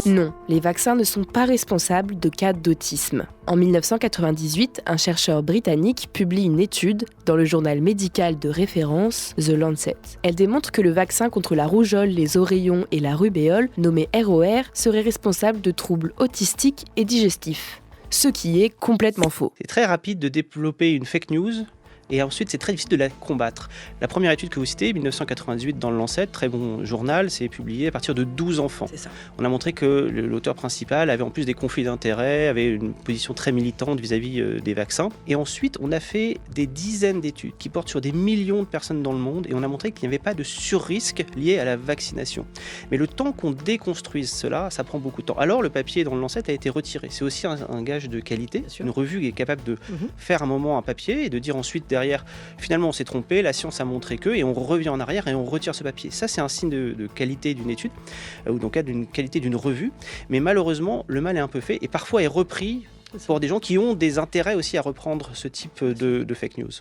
Non, les vaccins ne sont pas responsables de cas d'autisme. En 1998, un chercheur britannique publie une étude dans le journal médical de référence The Lancet. Elle démontre que le vaccin contre la rougeole, les oreillons et la rubéole, nommé ROR, serait responsable de troubles autistiques et digestifs. Ce qui est complètement faux. C'est très rapide de développer une fake news. Et ensuite, c'est très difficile de la combattre. La première étude que vous citez, 1998 dans le Lancet, très bon journal, c'est publié à partir de 12 enfants. C'est ça. On a montré que l'auteur principal avait en plus des conflits d'intérêts, avait une position très militante vis-à-vis des vaccins. Et ensuite, on a fait des dizaines d'études qui portent sur des millions de personnes dans le monde et on a montré qu'il n'y avait pas de surrisque lié à la vaccination. Mais le temps qu'on déconstruise cela, ça prend beaucoup de temps. Alors, le papier dans le Lancet a été retiré. C'est aussi un gage de qualité. Une revue qui est capable de faire un moment un papier et de dire ensuite derrière, finalement on s'est trompé, la science a montré que, et on revient en arrière et on retire ce papier. Ça, c'est un signe de qualité d'une étude, ou dans le cas d'une qualité d'une revue. Mais malheureusement, le mal est un peu fait et parfois est repris pour des gens qui ont des intérêts aussi à reprendre ce type de fake news.